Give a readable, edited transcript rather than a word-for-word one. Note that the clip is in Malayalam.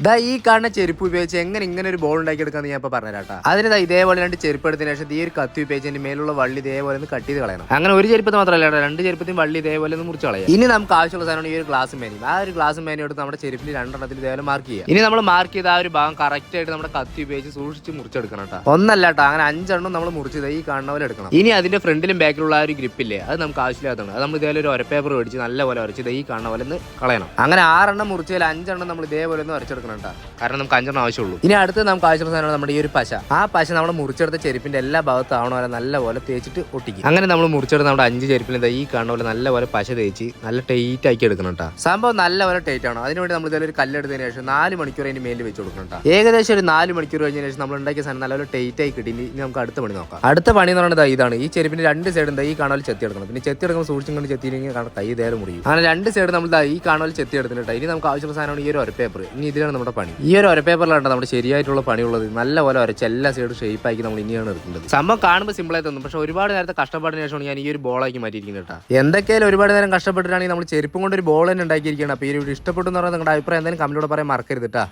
ദാ ഈ കാണുന്ന ചെരുപ്പ് ഉപയോഗിച്ച് എങ്ങനെ ഇങ്ങനെ ഒരു ബോൾ ഉണ്ടാക്കിയെടുക്കാന്ന് ഞാൻ ഇപ്പൊ പറഞ്ഞുതരാട്ടാ. അതിന് ഇതേപോലെ രണ്ട് ചെരുപ്പ് എടുത്തതിന് ശേഷം ഈ ഒരു കത്തി ഉപയോഗിച്ച് അതിന്റെ മേലുള്ള വള്ളി ഇതേപോലെ ഒന്ന് കട്ട് ചെയ്ത് കളയണം. അങ്ങനെ ഒരു ചെരുപ്പത്ത് മാത്രമല്ല, രണ്ട് ചെരുപ്പത്തും വള്ളി ഇതേപോലെ ഒന്ന് മുറിച്ച് കളയാം. ഇനി നമുക്ക് ആവശ്യമുള്ള സാധനമാണ് ഈ ഒരു ഗ്ലാസ് മേനി. ആ ഒരു ഗ്ലാസ് മേനി എടുത്ത് നമ്മുടെ ചെരുപ്പിൽ രണ്ടെണ്ണത്തിൽ ഇതേപോലെ മാർക്ക് ചെയ്യാം. ഇനി നമ്മൾ മാർക്ക് ചെയ്ത ആ ഒരു ഭാഗം കറക്റ്റ് ആയിട്ട് നമ്മുടെ കത്തി ഉപയോഗിച്ച് സൂക്ഷിച്ച് മുറിച്ചെടുക്കണം കേട്ടോ. ഒന്നല്ല കേട്ടോ, അങ്ങനെ 5 എണ്ണം നമ്മൾ മുറിച്ചത് ഈ കാണുന്ന പോലെ എടുക്കണം. ഇനി അതിന്റെ ഫ്രണ്ടിലും ബാക്കിലുള്ള ആ ഒരു ഗ്രിപ്പില്ലേ, അത് നമുക്ക് ആവശ്യമില്ലാത്തതാണ്. അത് നമ്മൾ ഇതേപോലെ ഒരു ഒരപ്പേപ്പർ മേടിച്ച് നല്ലപോലെ ഉരച്ച് ഈ കാണുന്ന പോലെ ഒന്ന് കളയണം. അങ്ങനെ 6 എണ്ണം മുറിച്ചാൽ 5 എണ്ണം നമ്മൾ ഇതേപോലെ ഒന്ന് ഉരച്ചെടുക്കണം കേട്ടോ. കാരണം നമുക്ക് 5 എണ്ണം ആവശ്യമുള്ളൂ. ഇനി അടുത്ത് നമുക്ക് ആവശ്യമുള്ള സാധനമാണ് നമ്മുടെ ഈ ഒരു പശ. ആ പശ നമ്മൾ മുറിച്ചെടുത്ത ചെരുപ്പിന്റെ എല്ലാ ഭാഗത്തും ആവണ പോലെ നല്ലപോലെ തേച്ചിട്ട് ഒട്ടിക്കും. അങ്ങനെ നമ്മൾ മുറിച്ചെടുത്ത് നമ്മുടെ 5 ചെരുപ്പിൽ ഈ കാണുന്ന പോലെ നല്ലപോലെ പശ തേച്ച് നല്ല ടൈറ്റ് ആക്കി എടുക്കണം കേട്ടോ. സംഭവം നല്ലപോലെ ടൈറ്റ് ആണ്. അതിനുവേണ്ടി നമ്മൾ ഇതൊരു കല്ലെടുത്തതിന് ശേഷം 4 മണിക്കൂർ അതിന്റെ മേലിൽ വെച്ച് കൊടുക്കണം കേട്ടോ. ഏകദേശം ഒരു 4 മണിക്കൂർ കഴിഞ്ഞതിന് ശേഷം നമ്മൾ ഉണ്ടാക്കിയ സാധനം നല്ലപോലെ ടൈറ്റ് ആയി കിട്ടി. ഇനി നമുക്ക് അടുത്ത പണി നോക്കാം. അടുത്ത പണി എന്ന് പറയുന്നത് ഇതാണ്. ഈ ചെരുപ്പിന്റെ 2 സൈഡും ഈ കാണുന്ന ചെത്തി എടുക്കണം. പിന്നെ ചെത്തി എടുക്കുമ്പോൾ സൂക്ഷിച്ചും കൊണ്ട് ചെത്തിയില്ലെങ്കിൽ കൈ ഇതേറെ മുറിയും. അങ്ങനെ 2 സൈഡ് നമ്മൾ ഈ കാണുന്ന ചെത്തി എടുത്തിട്ട് ഇനി നമുക്ക് ആവശ്യമുള്ള സാധനമാണ് ഈ ഒരു ഒരപ്പേപ്പർ. ഇനി ഇതിലാണ് നമ്മുടെ പണി. ഈ ഒരു ഒരപ്പേപ്പറിലാണ് നമ്മുടെ ശരിയായിട്ടുള്ള പണിയുള്ളത്. നല്ലപോലെ ഉരച്ച് എല്ലാ സൈഡും ഷേപ്പാക്കി നമ്മൾ ഇനിയാണ് എടുക്കുന്നത്. സംഭവം കാണുമ്പോൾ സിമ്പിളായി തോന്നും, പക്ഷെ ഒരുപാട് നേരത്തെ കഷ്ടപ്പാടിന് ശേഷമാണ് ഞാൻ ഈ ഒരു ബോളാക്കി മാറ്റിയിരിക്കുന്നത് കേട്ടോ. എന്തൊക്കെയാലും ഒരുപാട് നേരം കഷ്ടപ്പെട്ടിട്ടാണെങ്കിൽ നമ്മൾ ചെരുപ്പും കൊണ്ട് ഒരു ബോൾ തന്നെ ഉണ്ടാക്കിയിരിക്കുകയാണ്. അപ്പോൾ ഈ ഒരു ഇഷ്ടപ്പെട്ടു എന്ന് പറഞ്ഞാൽ നിങ്ങളുടെ അഭിപ്രായം എന്തായാലും കമന്റിലൂടെ പറയാൻ മറക്കരുത് കേട്ടോ.